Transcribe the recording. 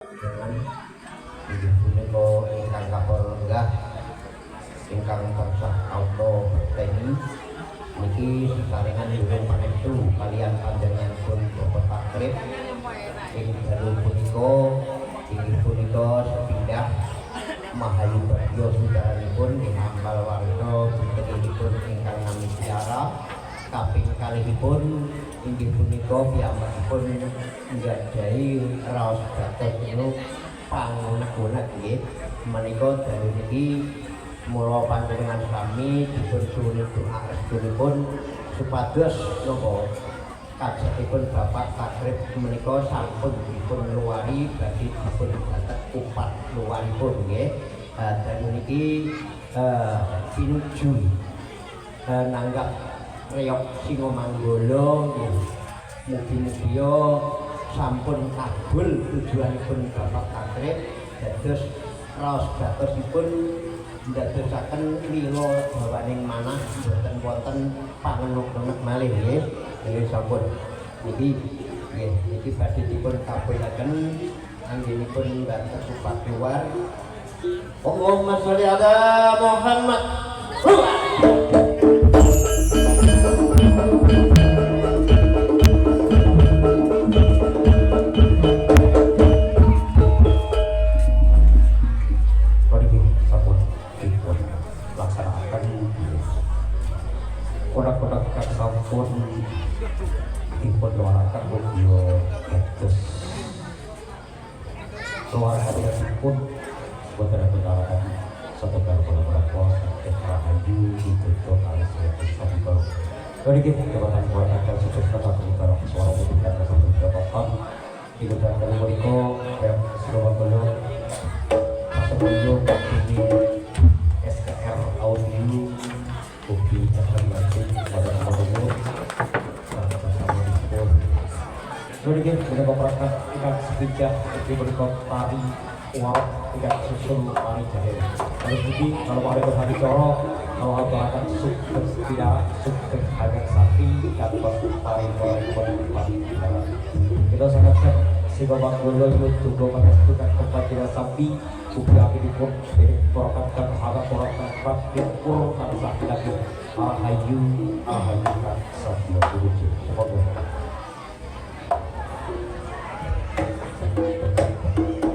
dengan punika ingkang kapalenggah ingkang tansah auto teni niki sesarengan nyuwun pangestu kaliyan panjenenganipun Bapak Takrib ing dalu punika inggih punika sepindah Mahayu Bagyo sudaranipun ing ampal warta putripun ingkang nami Tiara kaping kalihipun inggih punika piyambakipun nggadahi raos batik niku pangunek-unek nggih menika dalu niki mula panjenengan sami dipun suwuni doa restunipun supados napa kajengipun Bapak Takrib menika sampun dipun luwari badhe dipun datek upat luwaripun nggih. Dalu niki pinuju nanggap reyok Singomanggala nggih. Mugi-mugi sampun kabul tujuanipun Bapak Takrib dados raos batosipun ndadosaken lila bawaning manah boten wonten pangenuk-enuk malih nggih. Nggih sampun. Niki nggih niki badhe dipun kabulaken anggenipun batas upat luar. Allahumma sholli ala Muhammad. Kodak-kodak sampun dipun doakan beliau terus keluarga pun saudara doakan saudara pos Rahayu itu kali saya sampai dari kita jabatan keluarga sukses kata kita suara putih dan sampai jabatan itu dan dari mereka yang sudah belum masuk dulu di SKR audio bukti akan lanjut pada nomor Jadi kita berangkat ikan sepijak di berikut tari uang ikan susun mari jahil. Lalu bukti kalau ada berhati corok kalau ada akan sukses tidak sukses agak sapi dapat tari tari kita sangatkan si bapak golo itu juga menentukan tempat tidak sapi bukti api dipur jadi perangkat agak perangkat dipur kan sapi lagi Rahayu kan sapi dulu semoga